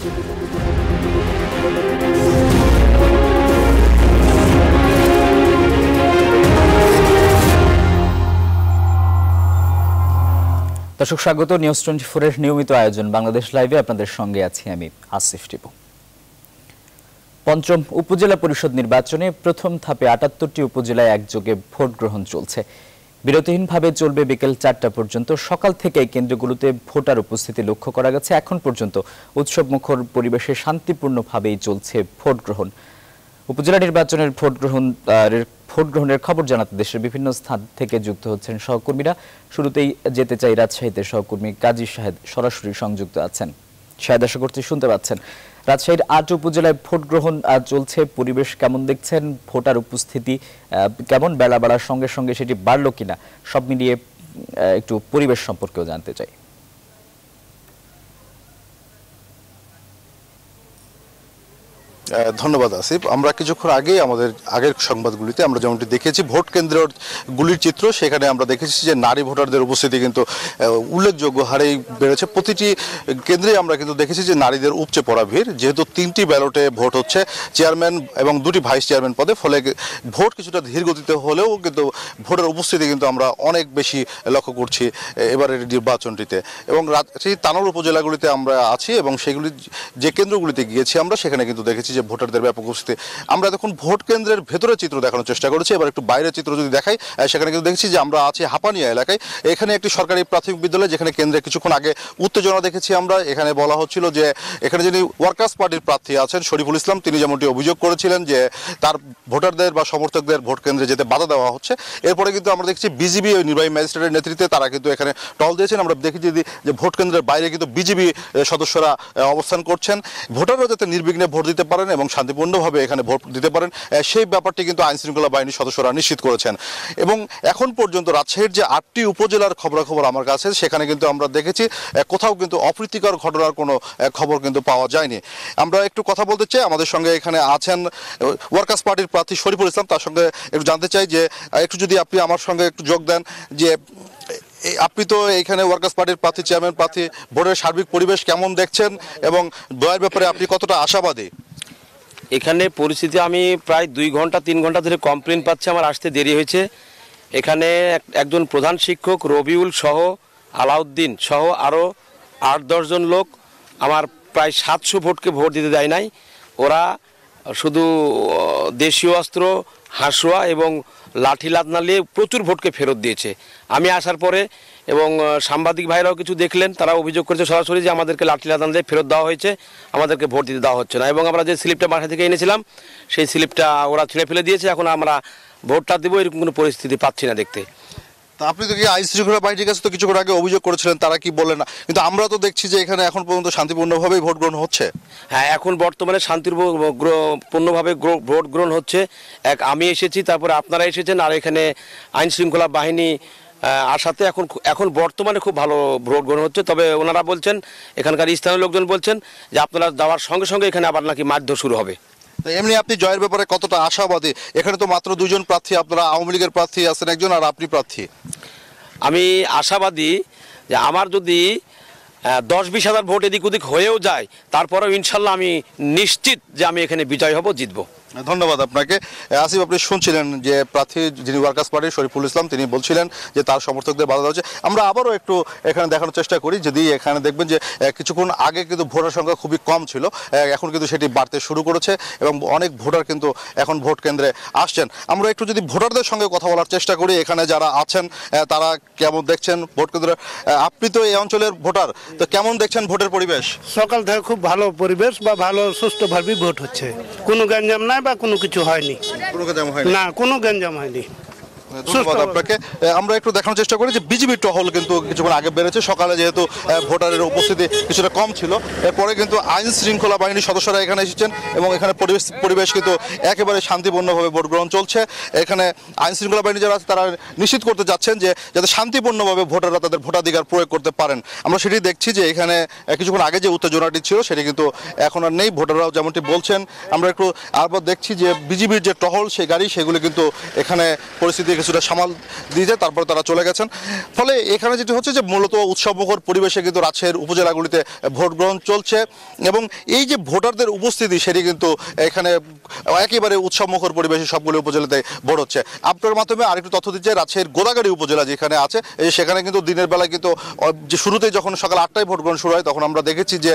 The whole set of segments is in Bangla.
দর্শক স্বাগত নিউজ 24 এর নিয়মিত আয়োজন বাংলাদেশ লাইভে আপনাদের সঙ্গে আছি আমি আসিফ টিপু। পঞ্চম উপজেলা পরিষদ নির্বাচনে প্রথম ধাপে ৭৮টি উপজেলায় একযোগে ভোট গ্রহণ চলছে। বিরতিহীনভাবে চলবে বিকেল ৪টা পর্যন্ত। সকাল থেকে কেন্দ্রগুলোতে ভোটার উপস্থিতি লক্ষ্য করা গেছে। এখন পর্যন্ত উৎসবমুখর পরিবেশে শান্তিপূর্ণভাবেই চলছে ভোট গ্রহণ। উপজেলা নির্বাচনের ভোট গ্রহণের খবর জানাতে দেশের বিভিন্ন স্থান থেকে যুক্ত হচ্ছেন সহকর্মীরা। শুরুতেই যেতে চাই রাজশাহীতে, সহকর্মী কাজী শাহেদ সরাসরি সংযুক্ত আছেন। শাহেদ, আশা করছি শুনতে পাচ্ছেন। রাজশাহীর ৮ উপজেলায় ভোট গ্রহণ চলছে, পরিবেশ কেমন দেখছেন? ভোটার উপস্থিতি কেমন? বেলা বাড়ার সঙ্গে সঙ্গে সেটি বাড়লো কিনা, সব মিলিয়ে একটু পরিবেশ সম্পর্কেও জানতে চাই। ধন্যবাদ আসিফ। আমরা কিছুক্ষণ আগে আমাদের আগের সংবাদগুলিতে আমরা যেমনটি দেখেছি ভোট কেন্দ্রগুলির চিত্র, সেখানে আমরা দেখেছি যে নারী ভোটারদের উপস্থিতি কিন্তু উল্লেখযোগ্য হারেই বেড়েছে। প্রতিটি কেন্দ্রে আমরা কিন্তু দেখেছি যে নারীদের উপচে পড়া ভিড়, যেহেতু 3টি ব্যালটে ভোট হচ্ছে চেয়ারম্যান এবং 2টি ভাইস চেয়ারম্যান পদে, ফলে ভোট কিছুটা ধীর গতিতে হলেও কিন্তু ভোটের উপস্থিতি কিন্তু আমরা অনেক বেশি লক্ষ্য করছি এবারের নির্বাচনটিতে। এবং সেই তানোর উপজেলাগুলিতে আমরা আছি এবং সেগুলি যে কেন্দ্রগুলিতে গিয়েছি আমরা, সেখানে কিন্তু দেখেছি যে ভোটারদের ব্যাপক উপস্থিতি। আমরা এখন ভোট কেন্দ্রের ভেতরের চিত্র দেখানোর চেষ্টা করেছি। এবার একটু বাইরের চিত্র যদি দেখাই, সেখানে কিন্তু দেখছি যে আমরা আছি হাপানিয়া এলাকায়। এখানে একটি সরকারি প্রাথমিক বিদ্যালয়, যেখানে কেন্দ্রে কিছুক্ষণ আগে উত্তেজনা দেখেছি আমরা। এখানে বলা হচ্ছিল যে এখানে যিনি ওয়ার্কার্স পার্টির প্রার্থী আছেন শরীফুল ইসলাম, তিনি যেমনটি অভিযোগ করেছিলেন যে তার ভোটারদের বা সমর্থকদের ভোট কেন্দ্রে যেতে বাধা দেওয়া হচ্ছে। এরপরে কিন্তু আমরা দেখছি বিজিবি নির্বাহী ম্যাজিস্ট্রেটের নেতৃত্বে তারা কিন্তু এখানে টহল দিয়েছেন। আমরা দেখেছি যে ভোট কেন্দ্রের বাইরে কিন্তু বিজিবি সদস্যরা অবস্থান করছেন। ভোটাররা যাতে নির্বিঘ্নে ভোট দিতে পারেন এবং শান্তিপূর্ণভাবে এখানে ভোট দিতে পারেন, সেই ব্যাপারটি কিন্তু আইনশৃঙ্খলা বাহিনীর সদস্যরা নিশ্চিত করেছেন। এবং এখন পর্যন্ত রাজশাহীর যে 8টি উপজেলার খবরাখবর আমার কাছে, সেখানে কিন্তু আমরা দেখেছি কোথাও কিন্তু অপ্রীতিকর ঘটনার কোনো খবর কিন্তু পাওয়া যায়নি। আমরা একটু কথা বলতে চাই, আমাদের সঙ্গে এখানে আছেন ওয়ার্কার্স পার্টির প্রার্থী শরীফুল ইসলাম। তার সঙ্গে একটু জানতে চাই যে একটু যদি আপনি আমার সঙ্গে একটু যোগ দেন যে আপনি তো এইখানে ওয়ার্কার্স পার্টির প্রার্থী, চেয়ারম্যান প্রার্থী, ভোটের সার্বিক পরিবেশ কেমন দেখছেন এবং দয়ের ব্যাপারে আপনি কতটা আশাবাদী? এখানে পরিস্থিতি, আমি প্রায় 2 ঘন্টা 3 ঘন্টা ধরে কমপ্লেন পাচ্ছি, আমার আসতে দেরি হয়েছে। এখানে একজন প্রধান শিক্ষক রবিউল সহ আলাউদ্দিন সহ আরও 8-10 জন লোক আমার প্রায় 700 ভোটকে ভোট দিতে দেয় নাই। ওরা শুধু দেশীয় অস্ত্র, হাঁসুয়া এবং লাঠি লাদনা নিয়ে প্রচুর ভোটকে ফেরত দিয়েছে। আমি আসার পরে এবং সাংবাদিক ভাইরাও কিছু দেখলেন, তারা অভিযোগ করেছে সরাসরি যে আমাদেরকে লাঠি লাদনা দিয়ে ফেরত দেওয়া হয়েছে, আমাদেরকে ভোট দিতে দেওয়া হচ্ছে না। এবং আমরা যে স্লিপটা বাসা থেকে এনেছিলাম সেই স্লিপটা ওরা ছিঁড়ে ফেলে দিয়েছে। এখন আমরা ভোটটা দেবো এরকম কোনো পরিস্থিতি পাচ্ছি না দেখতে। তা আপনি তো কি আইন শৃঙ্খলা বাহিনীর কাছে তো কিছুক্ষণ আগে অভিযোগ করেছিলেন, তারা কি বললেন না? কিন্তু আমরা তো দেখছি যে এখানে এখন পর্যন্ত শান্তিপূর্ণভাবেই ভোট গ্রহণ হচ্ছে। হ্যাঁ, এখন বর্তমানে শান্তিপূর্ণভাবে ভোট গ্রহণ হচ্ছে। আমি এসেছি, তারপরে আপনারা এসেছেন, আর এখানে আইন শৃঙ্খলা বাহিনী আসাতে এখন বর্তমানে খুব ভালো ভোট গ্রহণ হচ্ছে। তবে ওনারা বলছেন, এখানকার স্থানীয় লোকজন বলছেন যে আপনারা যাওয়ার সঙ্গে সঙ্গে এখানে আবার নাকি মারধর শুরু হবে। এমনি আপনি জয়ের ব্যাপারে কতটা আশাবাদী? এখানে তো মাত্র 2 জন প্রার্থী, আপনারা আওয়ামী লীগের প্রার্থী আছেন একজন, আর আপনি প্রার্থী। আমি আশাবাদী যে আমার যদি 10-20 হাজার ভোট এদিক ওদিক হয়েও যায়, তারপরেও ইনশাল্লাহ আমি নিশ্চিত যে আমি এখানে বিজয় হব, জিতবো। ধন্যবাদ আপনাকে। আসিফ, আপনি শুনছিলেন যে প্রার্থী যিনি ওয়ার্কার্স পার্টির শরীফুল ইসলাম, তিনি বলছিলেন যে তার সমর্থকদের বাধা দেওয়া হচ্ছে। আমরা আবারও একটু এখানে দেখানোর চেষ্টা করি। যদি এখানে দেখবেন যে কিছুক্ষণ আগে কিন্তু ভোটার সংখ্যা খুবই কম ছিল, এখন কিন্তু সেটি বাড়তে শুরু করেছে এবং অনেক ভোটার কিন্তু এখন ভোট কেন্দ্রে আসছেন। আমরা একটু যদি ভোটারদের সঙ্গে কথা বলার চেষ্টা করি, এখানে যারা আছেন তারা কেমন দেখছেন ভোট কেন্দ্রে। আপনি তো এই অঞ্চলের ভোটার, তো কেমন দেখছেন ভোটের পরিবেশ? সকাল থেকে খুব ভালো পরিবেশ বা ভালো সুষ্ঠুভাবে ভোট হচ্ছে, কোনো গ্যাঞ্জাম নাই বা কোনো কিছু হয়নি। না, কোনো গ্যাঞ্জাম হয়নি। ধন্যবাদ আপনাকে। আমরা একটু দেখানোর চেষ্টা করি যে বিজিবি টহল কিন্তু কিছুক্ষণ আগে বেড়েছে। সকালে যেহেতু ভোটারের উপস্থিতি কিছুটা কম ছিল, এরপরে কিন্তু আইন শৃঙ্খলা বাহিনীর সদস্যরা এখানে এসেছেন এবং এখানে পরিবেশ কিন্তু একেবারে শান্তিপূর্ণভাবে ভোট গ্রহণ চলছে। এখানে আইন শৃঙ্খলা বাহিনী যারা আছে তারা নিশ্চিত করতে যাচ্ছেন যে যাতে শান্তিপূর্ণভাবে ভোটাররা তাদের ভোটাধিকার প্রয়োগ করতে পারেন। আমরা সেটি দেখছি যে এখানে কিছুক্ষণ আগে যে উত্তেজনাটি ছিল সেটি কিন্তু এখন আর নেই, ভোটাররাও যেমনটি বলছেন। আমরা একটু আরবার দেখছি যে বিজিবির যে টহল সেই গাড়ি, সেগুলি কিন্তু এখানে পরিস্থিতি কিছুটা সামাল দিয়ে তারপরে তারা চলে গেছেন। ফলে এখানে যেটি হচ্ছে যে মূলত উৎসবমুখর পরিবেশে কিন্তু রাজশাহীর উপজেলাগুলিতে ভোট গ্রহণ চলছে এবং এই যে ভোটারদের উপস্থিতি সেটি কিন্তু এখানে একেবারে উৎসবমুখর পরিবেশে সবগুলো উপজেলাতে ভোট হচ্ছে। আপনার মাধ্যমে আরেকটু তথ্য দিচ্ছে, রাজশাহীর গোদাগাড়ি উপজেলা যেখানে আছে সেখানে কিন্তু দিনের বেলায় কিন্তু যে শুরুতেই যখন সকাল 8টায় ভোট গ্রহণ শুরু হয় তখন আমরা দেখেছি যে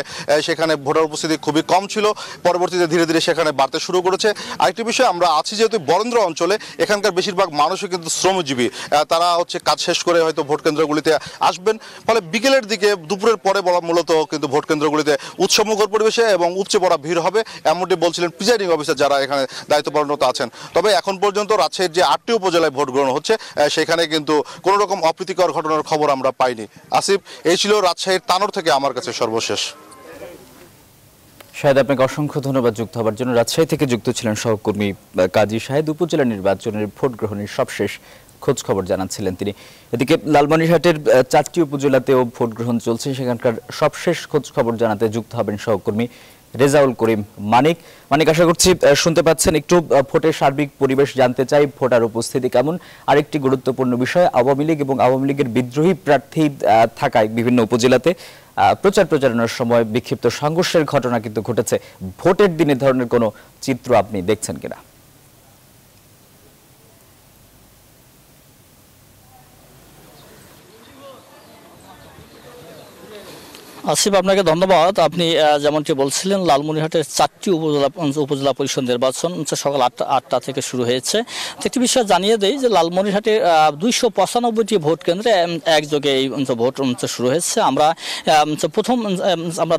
সেখানে ভোটার উপস্থিতি খুবই কম ছিল, পরবর্তীতে ধীরে ধীরে সেখানে বাড়তে শুরু করেছে। আরেকটি বিষয়, আমরা আছি যেহেতু বরেন্দ্র অঞ্চলে, এখানকার বেশিরভাগ মানুষই কিন্তু শ্রমজীবী, তারা হচ্ছে কাজ শেষ করে হয়তো ভোট কেন্দ্রগুলিতে আসবেন। ফলে বিকেলের দিকে দুপুরের পরে বলা মূলত কিন্তু ভোট কেন্দ্রগুলিতে উৎসবমুখর পরিবেশে এবং উপচে পড়া ভিড় হবে এমনটি বলছিলেন প্রিজাইডিং অফিসার যারা এখানে দায়িত্বপালনরত আছেন। তবে এখন পর্যন্ত রাজশাহীর যে 8টি উপজেলায় ভোট গ্রহণ হচ্ছে সেখানে কিন্তু কোনো রকম অপ্রীতিকর ঘটনার খবর আমরা পাইনি। আসিফ, এই ছিল রাজশাহীর তানোর থেকে আমার কাছে সর্বশেষ। শাহেদ, আপনাকে অসংখ্য ধন্যবাদ যুক্ত হবার জন্য। রাজশাহী থেকে যুক্ত ছিলেন সহকর্মী কাজী শাহেদ। উপজেলা নির্বাচনের ভোট গ্রহণের সবশেষ খোঁজ খবর জানাচ্ছিলেন তিনি। এদিকে লালমনিরহাটের 4টি উপজেলাতেও ভোট গ্রহণ চলছে, সেখানকার সবশেষ খোঁজ খবর জানাতে যুক্ত হবেন সহকর্মী রেজাউল করিম মানিক। আশা করছি শুনতে পাচ্ছেন। একটু ভোটের সার্বিক পরিবেশ জানতে চাই, ভোটার উপস্থিতি কেমন। আরেকটি গুরুত্বপূর্ণ বিষয়, আওয়ামী লীগ এবং আওয়ামী লীগের বিদ্রোহী প্রার্থী থাকায় বিভিন্ন উপজেলাতে প্রচারণার সময় বিক্ষিপ্ত সংঘর্ষের ঘটনা কিন্তু ঘটেছে। ভোটের দিন এ ধরনের কোনো চিত্র আপনি দেখছেন কিনা? আসিফ, আপনাকে ধন্যবাদ। আপনি যেমনটি বলছিলেন, লালমনিরহাটের 4টি উপজেলা পরিষদ নির্বাচন সকাল 8টা থেকে শুরু হয়েছে। একটি বিষয় জানিয়ে দেই যে লালমনিরহাটে 295টি ভোট কেন্দ্রে একযোগে এই ভোট শুরু হয়েছে। আমরা প্রথম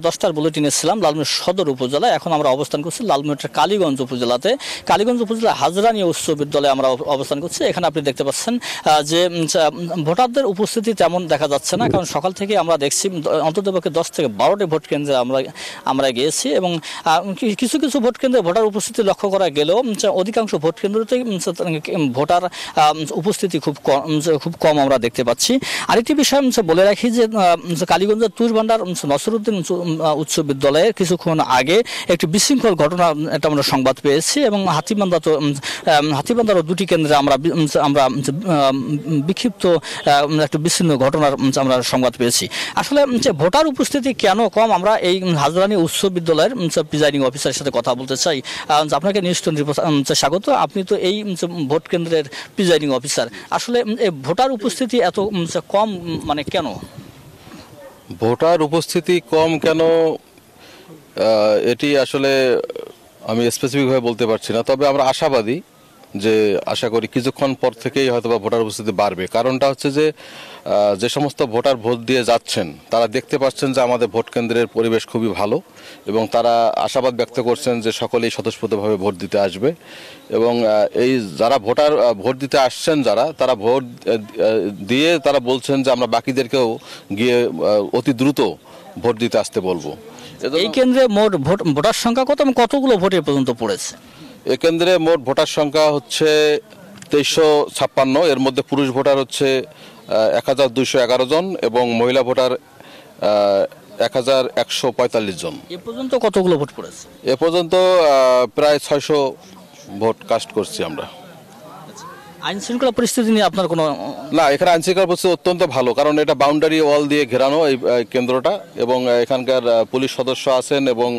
10টার বুলেটিনে ছিলাম লালমনিরহাট সদর উপজেলা, এখন আমরা অবস্থান করছি লালমনিরহাটের কালীগঞ্জ উপজেলাতে। কালীগঞ্জ উপজেলা হাজরানী উচ্চ বিদ্যালয়ে আমরা অবস্থান করছি। এখানে আপনি দেখতে পাচ্ছেন যে ভোটারদের উপস্থিতি তেমন দেখা যাচ্ছে না, কারণ সকাল থেকে আমরা দেখছি অন্ততপক্ষে 10 থেকে 12টি ভোট কেন্দ্রে আমরা গিয়েছি এবং কিছু কিছু ভোট কেন্দ্রে ভোটার উপস্থিতি লক্ষ্য করা গেলেও অধিকাংশ ভোট কেন্দ্রতেই ভোটার উপস্থিতি খুব কম আমরা দেখতে পাচ্ছি। আরেকটি বিষয় বলে রাখি যে কালীগঞ্জের তুরভান্ডার নসরুদ্দিন উচ্চ বিদ্যালয়ে কিছুক্ষণ আগে একটি বিশৃঙ্খল ঘটনা এটা আমরা সংবাদ পেয়েছি এবং হাতীবান্ধারও 2টি কেন্দ্রে আমরা বিক্ষিপ্ত একটা বিচ্ছিন্ন ঘটনার আমরা সংবাদ পেয়েছি। আসলে ভোটার উপস্থিতি কেন কম, আমরা এই হাজরানী উচ্চ বিদ্যালয়ের প্রিজাইডিং অফিসারের সাথে কথা বলতে চাই। আপনাকে নিশ্চয় স্বাগত। আপনি তো এই ভোট কেন্দ্রের প্রিজাইডিং অফিসার। আসলে এই ভোটার উপস্থিতি এত কম মানে কেন? ভোটার উপস্থিতি কম কেন এটি আসলে আমি স্পেসিফিকভাবে বলতে পারছি না, তবে আমরা আশাবাদী যে আশা করি কিছুক্ষণ পর থেকেই হয়তো বা ভোটার উপস্থিতি বাড়বে। কারণটা হচ্ছে যে সমস্ত ভোটার ভোট দিয়ে যাচ্ছেন তারা দেখতে পাচ্ছেন যে আমাদের ভোট কেন্দ্রের পরিবেশ খুবই ভালো এবং তারা আশাবাদ ব্যক্ত করছেন যে সকলেই স্বতঃস্ফূর্তভাবে ভোট দিতে আসবে এবং এই যারা ভোট দিতে আসছেন তারা ভোট দিয়ে তারা বলছেন যে আমরা বাকিদেরকেও গিয়ে অতি দ্রুত ভোট দিতে আসতে বলবো। এই কেন্দ্রে মোট ভোটার সংখ্যা কত এবং কতগুলো ভোটে পর্যন্ত পড়েছে? এ কেন্দ্রে মোট ভোটার সংখ্যা হচ্ছে 2356, এর মধ্যে পুরুষ ভোটার হচ্ছে 1211 জন এবং মহিলা ভোটার 1145 জন। এ পর্যন্ত কতগুলো ভোট পড়েছে? এ পর্যন্ত প্রায় 600 ভোট কাস্ট করছি আমরা। আইন শৃঙ্খলা পরিস্থিতি নিয়ে আপনার কোনো? না, এখানে আইন শৃঙ্খলা পরিস্থিতি অত্যন্ত ভালো, কারণ এটা বাউন্ডারি ওয়াল দিয়ে ঘেরানো এই কেন্দ্রটা এবং এখানকার পুলিশ সদস্য আছেন এবং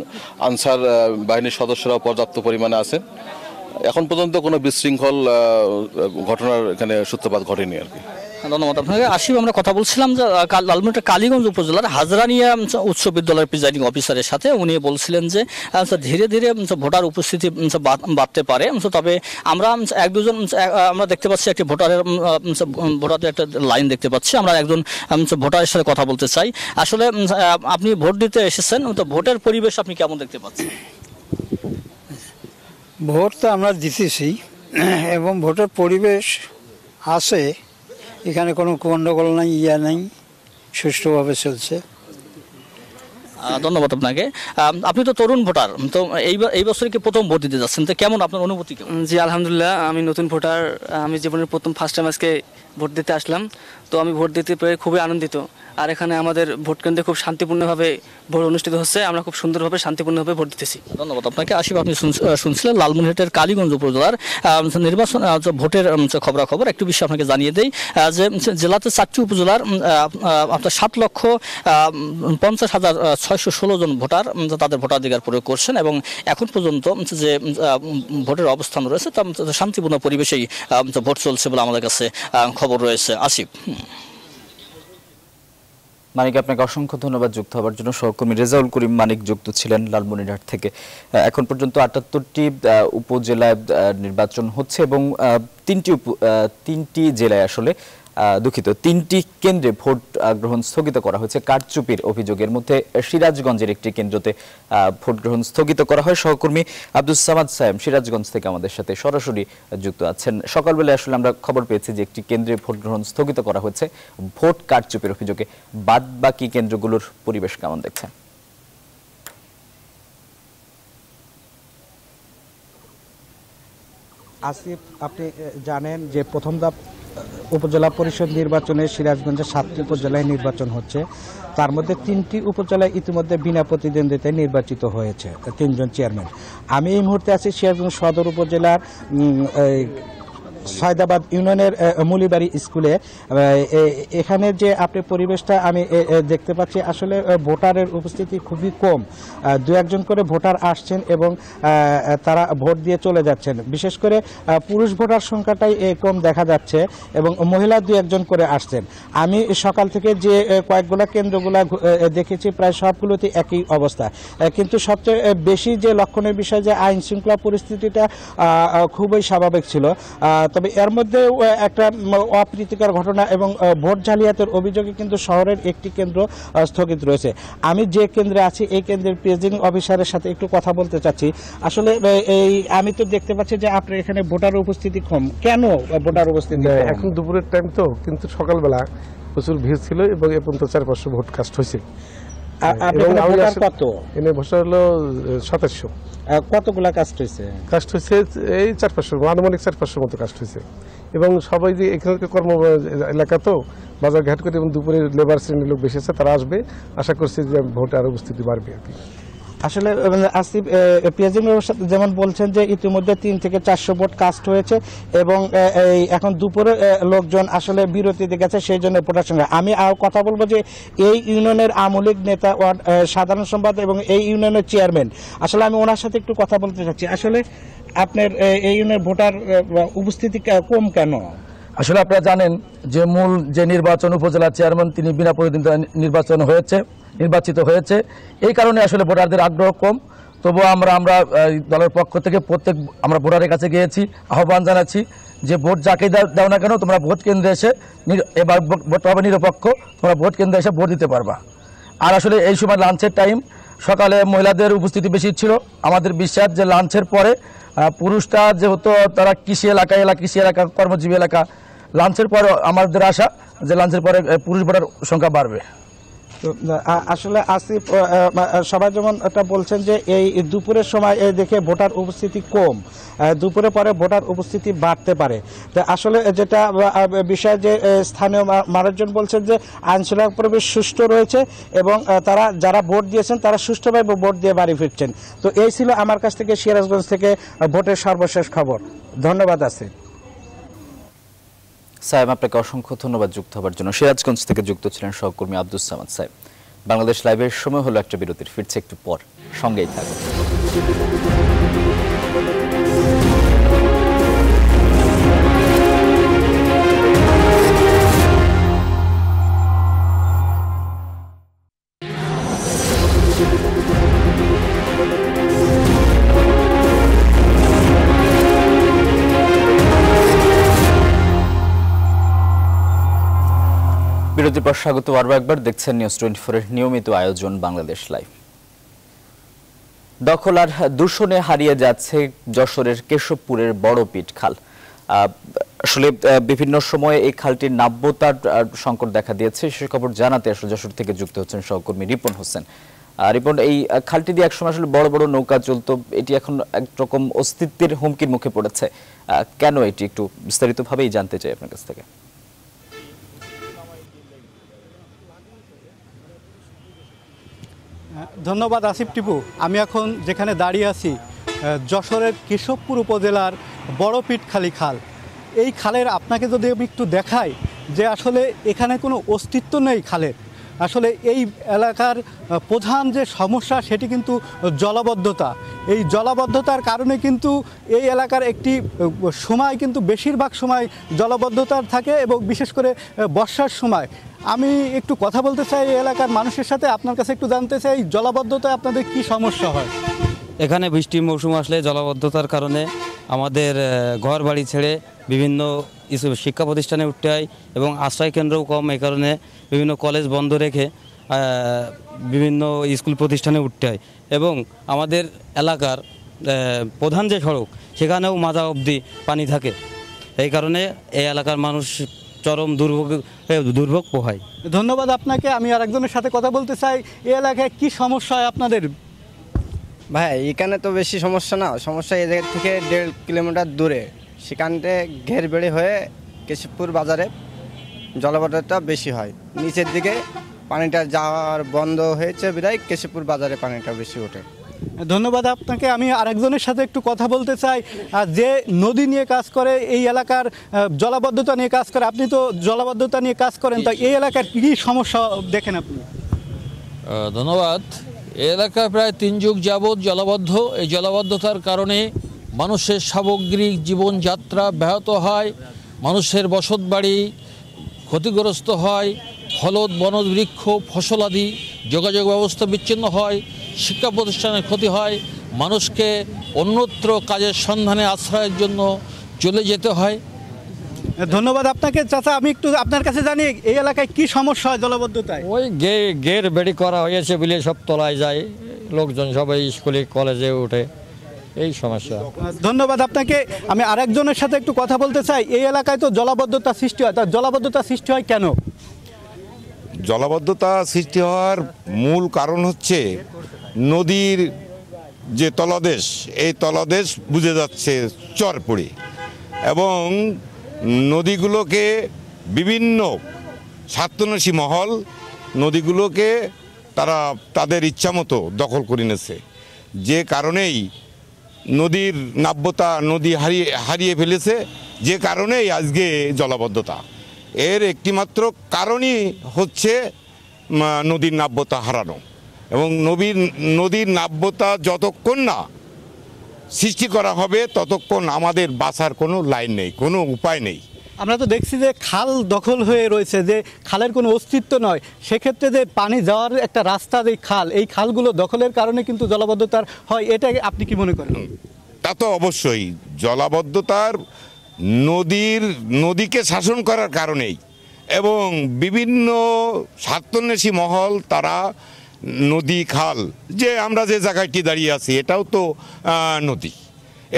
আনসার বাহিনীর সদস্যরাও পর্যাপ্ত পরিমাণে আছেন। এখন পর্যন্ত কোনো বিশৃঙ্খল ঘটনার এখানে সূত্রপাত ঘটেনি আর কি। ধন্যবাদ আপনাকে। আসিফ, আমরা কথা বলছিলাম যে লালমনিরহাটের কালীগঞ্জ উপজেলার হাজরানিয়া উচ্চ বিদ্যালয়ের প্রিজাইডিং অফিসারের সাথে। উনি বলছিলেন যে ধীরে ধীরে ভোটার উপস্থিতি বাড়তে পারে, তবে আমরা আমরা দেখতে পাচ্ছি একটি ভোটারদের একটা লাইন দেখতে পাচ্ছি। আমরা একজন ভোটারের সাথে কথা বলতে চাই। আসলে আপনি ভোট দিতে এসেছেন, তো ভোটের পরিবেশ আপনি কেমন দেখতে পাচ্ছেন? ভোট তো আমরা দিতেছি এবং ভোটের পরিবেশ আছে, এখানে কোনো গণ্ডগোল নাই, নাই, সুষ্ঠুভাবে চলছে। ধন্যবাদ আপনাকে। আপনি তো তরুণ ভোটার, তো এই বছর কি প্রথম ভোট দিতে যাচ্ছেন, তো কেমন আপনার অনুভূতি? জি আলহামদুলিল্লাহ, আমি নতুন ভোটার। আমি জীবনের প্রথম ফার্স্ট টাইম আজকে ভোট দিতে আসলাম। তো আমি ভোট দিতে পেরে খুবই আনন্দিত। আর এখানে আমাদের ভোট কেন্দ্রে খুব শান্তিপূর্ণভাবে ভোট অনুষ্ঠিত হচ্ছে। আমরা খুব সুন্দরভাবে শান্তিপূর্ণভাবে ভোট দিতেছি। ধন্যবাদ আপনাকে। আসিফ, আপনি শুনছিলেন লালমনিরহাটের কালীগঞ্জ উপজেলার নির্বাচন ভোটের খবরাখবর। একটু বিষয় আপনাকে জানিয়ে দেই যে জেলাতে 4টি উপজেলার আপনার 7,50,616 জন ভোটার তাদের ভোটাধিকার প্রয়োগ করছেন এবং এখন পর্যন্ত যে ভোটের অবস্থান রয়েছে তা শান্তিপূর্ণ পরিবেশেই ভোট চলছে বলে আমাদের কাছে খবর রয়েছে। আসিফ। মানিক, আপনাকে অসংখ্য ধন্যবাদ যুক্ত হওয়ার জন্য। সহকর্মী রেজাউল করিম মানিক যুক্ত ছিলেন লালমনিরহাট থেকে। এখন পর্যন্ত 78টি উপজেলায় নির্বাচন হচ্ছে এবং তিনটি জেলায় আসলে তিনটি কেন্দ্রে ভোট গ্রহণ স্থগিত করা হয়েছে কারচুপির অভিযোগের মধ্যে সিরাজগঞ্জের একটি কেন্দ্রতে ভোট গ্রহণ স্থগিত করা হয়। সহকর্মী আব্দুস সামাদ সায়েম সিরাজগঞ্জ থেকে আমাদের সাথে সরাসরি যুক্ত আছেন। সকালবেলায় আসলে আমরা খবর পেয়েছি যে একটি কেন্দ্রে ভোট গ্রহণ স্থগিত করা হয়েছে ভোট কারচুপির অভিযোগে। বাদ বাকি কেন্দ্রগুলোর পরিবেশ কেমন দেখছেন? আসিফ, আপনি জানেন যে প্রথম ধাপ উপজেলা পরিষদ নির্বাচনে সিরাজগঞ্জে 7টি উপজেলায় নির্বাচন হচ্ছে। তার মধ্যে 3টি উপজেলায় ইতিমধ্যে বিনা প্রতিদ্বন্দ্বিতায় নির্বাচিত হয়েছে 3 জন চেয়ারম্যান। আমি এই মুহূর্তে আছি সিরাজগঞ্জ সদর উপজেলার সয়দাবাদ ইউনিয়নের মুলিবাড়ি স্কুলে। এখানে যে আপনি পরিবেশটা আমি দেখতে পাচ্ছি, আসলে ভোটারের উপস্থিতি খুবই কম। 2-1 করে ভোটার আসছেন এবং তারা ভোট দিয়ে চলে যাচ্ছেন। বিশেষ করে পুরুষ ভোটার সংখ্যাটাই কম দেখা যাচ্ছে এবং মহিলা 2-1 করে আসছেন। আমি সকাল থেকে যে কয়েকগুলো কেন্দ্রগুলো দেখেছি প্রায় সবগুলোতে একই অবস্থা। কিন্তু সবচেয়ে বেশি যে লক্ষণের বিষয় যে আইন শৃঙ্খলা পরিস্থিতিটা খুবই স্বাভাবিক ছিল। তবে এর মধ্যে একটা অপ্রীতিকর ঘটনা এবং ভোট জালিয়াতের অভিযোগে কিন্তু শহরের একটি কেন্দ্র স্থগিত রয়েছে। আমি যে কেন্দ্রে আছি এই কেন্দ্রের প্রিজাইডিং অফিসারের সাথে একটু কথা বলতে চাচ্ছি। আসলে আমি তো দেখতে পাচ্ছি যে আপনার এখানে ভোটার উপস্থিতি কম। কেন ভোটার উপস্থিতি? এখন দুপুরের টাইম তো, কিন্তু সকালবেলা প্রচুর ভিড় ছিল এবং এ পর্যন্ত 400-500 ভোট কাস্ট হয়েছে। কত এনে ভোটার হলো 2700। কতগুলা কাস্ট হয়েছে? কাস্ট হয়েছে এই 400-500, আনুমানিক 400-500 মতো কাস্ট হয়েছে। এবং সবাই যে এখানকার কর্ম এলাকা তো বাজার ঘাট করে এবং দুপুরে লেবার শ্রেণীর লোক বেশি আছে, তারা আসবে। আশা করছি যে ভোট আরো উপস্থিতি বাড়বে আর কি। আসলে আসিফ, প্রিজাইডিং অফিসার যেমন বলছেন যে ইতিমধ্যে 3 থেকে 400 ভোট কাস্ট হয়েছে এবং এখন দুপুরে লোকজন আসলে বিরতিতে গেছে, সেই জন্য ভোটার সংখ্যা। আমি আর কথা বলবো যে এই ইউনিয়নের আমলিক নেতা, সাধারণ সম্পাদক এবং এই ইউনিয়নের চেয়ারম্যান, আসলে আমি ওনার সাথে একটু কথা বলতে চাচ্ছি। আসলে আপনার এই ইউনিয়নের ভোটার উপস্থিতি কম কেন? আসলে আপনারা জানেন যে মূল যে নির্বাচন উপজেলা চেয়ারম্যান তিনি বিনা প্রতিদ্বন্দ্বিতা নির্বাচিত হয়েছে। এই কারণে আসলে ভোটারদের আগ্রহ কম। তবুও আমরা দলের পক্ষ থেকে আমরা ভোটারের কাছে গিয়েছি, আহ্বান জানাচ্ছি যে ভোট যাকে দাও না কেন তোমরা ভোট কেন্দ্রে এসে, এবার ভোট পাবে নিরপেক্ষ, তোমরা ভোট কেন্দ্রে এসে ভোট দিতে পারবা। আর আসলে এই সময় লাঞ্চের টাইম, সকালে মহিলাদের উপস্থিতি বেশি ছিল। আমাদের বিশ্বাস যে লাঞ্চের পরে পুরুষটা যেহেতু তারা কৃষি এলাকা কর্মজীবী এলাকা, লাঞ্চের পরে আমাদের আশা যে লাঞ্চের পরে পুরুষ ভোটার সংখ্যা বাড়বে। আসলে আসিফ, সবাই যেমন এটা বলছেন যে এই দুপুরের সময় দেখে ভোটার উপস্থিতি কম, দুপুরে পরে ভোটার উপস্থিতি বাড়তে পারে। আসলে যেটা বিষয় যে স্থানীয় মানুষজন বলছেন যে আইনশৃঙ্খলা পরিবেশ সুষ্ঠু রয়েছে এবং তারা যারা ভোট দিয়েছেন তারা সুষ্ঠুভাবে ভোট দিয়ে বাড়ি ফিরছেন। তো এই ছিল আমার কাছ থেকে সিরাজগঞ্জ থেকে ভোটের সর্বশেষ খবর। ধন্যবাদ আসিফ। সায়েম, আপনাকে অসংখ্য ধন্যবাদ যুক্ত হওয়ার জন্য। সিরাজগঞ্জ থেকে যুক্ত ছিলেন সহকর্মী আব্দুস সামাদ সায়েম। বাংলাদেশ লাইভের সময় হলো একটা বিরতির, ফিরছে একটু পর, সঙ্গেই থাকুন। বিরতির পর স্বাগত আরও একবার। দেখছেন নিউজ 24-এর নিয়মিত আয়োজন বাংলাদেশ লাইভ। দখল আর দূষণে হারিয়ে যাচ্ছে যশোরের কেশবপুরের বড় পিট খাল। আসলে বিভিন্ন সময়ে এই খালটির নাব্যতার সংকট দেখা দিয়েছে। সে খবর জানাতে আসলে যশোর থেকে যুক্ত হচ্ছেন সহকর্মী রিপন হোসেন। রিপন, এই খালটি দিয়ে একসময় আসলে বড় বড় নৌকা চলতো, এটি এখন একরকম অস্তিত্বের হুমকির মুখে পড়েছে। কেন এটি একটু বিস্তারিতভাবেই জানতে চাই আপনার কাছ থেকে। ধন্যবাদ আসিফ টিপু। আমি এখন যেখানে দাঁড়িয়ে আছি যশোরের কেশবপুর উপজেলার বড় পিঠখালি খাল। এই খালের আপনাকে যদি আমি একটু দেখাই যে আসলে এখানে কোনো অস্তিত্ব নেই খালের। আসলে এই এলাকার প্রধান যে সমস্যা সেটি কিন্তু জলাবদ্ধতা। এই জলাবদ্ধতার কারণে কিন্তু এই এলাকার একটি সময় কিন্তু বেশিরভাগ সময় জলাবদ্ধতার থাকে এবং বিশেষ করে বর্ষার সময়। আমি একটু কথা বলতে চাই এই এলাকার মানুষের সাথে, আপনার কাছে একটু জানতে চাই জলাবদ্ধতায় আপনাদের কি সমস্যা হয়? এখানে বৃষ্টির মৌসুম আসলে জলাবদ্ধতার কারণে আমাদের ঘর বাড়ি ছেড়ে বিভিন্ন শিক্ষা প্রতিষ্ঠানে উঠতে হয় এবং আশ্রয় কেন্দ্রও কম, এই কারণে বিভিন্ন কলেজ বন্ধ রেখে বিভিন্ন স্কুল প্রতিষ্ঠানে উঠতে হয় এবং আমাদের এলাকার প্রধান যে সড়ক সেখানেও মাজা অবধি পানি থাকে। এই কারণে এই এলাকার মানুষ চরম দুর্ভোগ পোহায়। ধন্যবাদ আপনাকে। আমি আরেকজনের সাথে কথা বলতে চাই, এই এলাকায় কি সমস্যা হয় আপনাদের? ভাই এখানে তো বেশি সমস্যা না, সমস্যা এই জায়গা থেকে 1.5 কিলোমিটার দূরে, সেখানতে ঘের বেড়ে হয়ে কেশবপুর বাজারে জলাবদ্ধতা বেশি হয়। নিচের দিকে পানিটা যাওয়ার বন্ধ হয়েছে বিধায় কেশবপুর বাজারে পানিটা বেশি ওঠে। ধন্যবাদ আপনাকে। আমি আরেকজনের সাথে একটু কথা বলতে চাই, যে নদী নিয়ে কাজ করে, এই এলাকার জলাবদ্ধতা নিয়ে কাজ করে। আপনি তো জলাবদ্ধতা নিয়ে কাজ করেন, তো এই এলাকার কী সমস্যা দেখেন আপনি? ধন্যবাদ। এই এলাকায় প্রায় 3 যুগ যাবৎ জলাবদ্ধ। এই জলাবদ্ধতার কারণে মানুষের সামগ্রিক জীবনযাত্রা ব্যাহত হয়, মানুষের বসতবাড়ি ক্ষতিগ্রস্ত হয়, ফলদ বনজ বৃক্ষ ফসলাদি যোগাযোগ ব্যবস্থা বিচ্ছিন্ন হয়, শিক্ষা প্রতিষ্ঠানের ক্ষতি হয়, মানুষকে অন্যত্র কাজের সন্ধানে আশ্রয়ের জন্য চলে যেতে হয়। ধন্যবাদ আপনাকে। চাচা, আমি একটু আপনার কাছে জানি এই এলাকায় কি সমস্যা হয় জলাবদ্ধতায়? ওই গের বেড়ি করা হয়েছে বলে সব তলায় যায়, লোকজন সবাই স্কুলে কলেজে ওঠে, এই সমস্যা। ধন্যবাদ আপনাকে। আমি আরেকজনের সাথে একটু কথা বলতে চাই, এই এলাকায় তো জলাবদ্ধতা সৃষ্টি হয়, তা জলাবদ্ধতা সৃষ্টি হয় কেন? জলাবদ্ধতা সৃষ্টি হওয়ার মূল কারণ হচ্ছে নদীর যে তলদেশ, এই তলদেশ বুঝে যাচ্ছে চর পড়ে, এবং নদীগুলোকে বিভিন্ন স্বার্থন্বেষী মহল নদীগুলোকে তারা তাদের ইচ্ছামতো দখল করে নিয়েছে, যে কারণেই নদীর নাব্যতা নদী হারিয়ে ফেলেছে, যে কারণেই আজকে জলাবদ্ধতা। এর একটিমাত্র কারণই হচ্ছে নদীর নাব্যতা হারানো, এবং নদীর নাব্যতা যতক্ষণ না সৃষ্টি করা হবে ততক্ষণ আমাদের বাঁচার কোনো লাইন নেই, কোনো উপায় নেই। আমরা তো দেখছি যে খাল দখল হয়ে রয়েছে, যে খালের কোনো অস্তিত্ব নয়। সেক্ষেত্রে যে পানি যাওয়ার একটা রাস্তা, যে খাল, এই খালগুলো দখলের কারণে কিন্তু জলাবদ্ধতার হয়, এটা আপনি কি মনে করেন? তা তো অবশ্যই জলাবদ্ধতার নদীকে শাসন করার কারণেই, এবং বিভিন্ন স্বার্থন্বেষী মহল তারা নদী খাল, যে আমরা যে জায়গাটি দাঁড়িয়ে আছি এটাও তো নদী,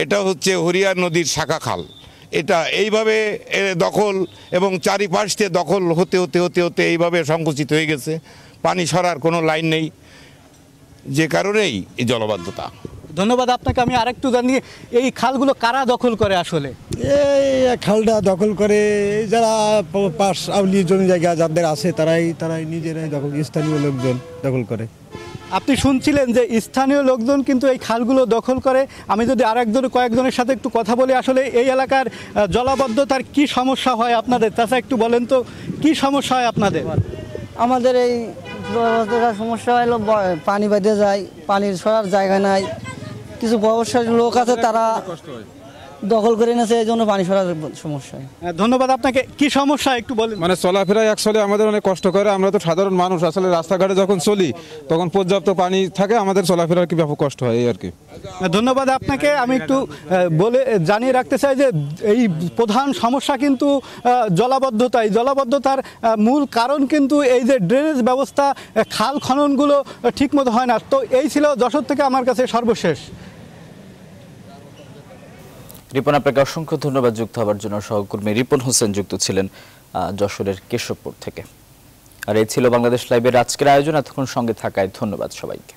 এটা হচ্ছে হরিয়ার নদীর শাখা খাল, এটা এইভাবে দখল এবং চারিপাশে দখল হতে হতে হতে হতে এইভাবে সংকুচিত হয়ে গেছে, পানি সরার কোনো লাইন নেই, যে কারণেই এই জলাবদ্ধতা। ধন্যবাদ আপনাকে। আমি আরেকটু জানি, এই খালগুলো কারা দখল করে? আসলে এই খালটা দখল করে যারা পাশ আউলি জমি জায়গা যাদের আছে তারাই নিজেরাই দখল, স্থানীয় লোকজন দখল করে। আপনি শুনছিলেন যে স্থানীয় লোকজন কিন্তু এই খালগুলো দখল করে। আমি যদি কয়েকজনের সাথে একটু কথা বলি, আসলে এই এলাকার জলাবদ্ধতার কি সমস্যা হয় আপনাদের? তাছাড়া একটু বলেন তো কি সমস্যা হয় আপনাদের? আমাদের এই জলাবদ্ধতার সমস্যা হলো পানি বেঁধে যায়, পানির সরার জায়গা নাই, কিছু ব্যবসায়ী লোক আছে তারা দখল করে নিয়েছে, এই জন্য পানি সরার সমস্যা। ধন্যবাদ আপনাকে। কি সমস্যা একটু বলেন? মানে চলাফেরায় অ্যাকচুয়ালি আমাদের অনেক কষ্ট করে, আমরা তো সাধারণ মানুষ, আসলে রাস্তাঘাটে যখন চলি তখন পর্যাপ্ত পানি থাকে, আমাদের চলাফেরার কি ব্যাপক কষ্ট হয়, এই আর কি। ধন্যবাদ আপনাকে। আমি একটু জানিয়ে রাখতে চাই যে এই প্রধান সমস্যা কিন্তু জলাবদ্ধতা। এই জলাবদ্ধতার মূল কারণ কিন্তু এই যে ড্রেনেজ ব্যবস্থা, খাল খননগুলো ঠিকমতো হয় না। তো এই ছিল যশোর থেকে আমার কাছে সর্বশেষ। রিপন, আপনাকে অসংখ্য ধন্যবাদ যুক্ত হওয়ার জন্য। সহকর্মী রিপন হোসেন যুক্ত ছিলেন যশোরের কেশবপুর থেকে। আর এই ছিল বাংলাদেশ লাইভের আজকের আয়োজন। এতক্ষণ সঙ্গে থাকায় ধন্যবাদ সবাইকে।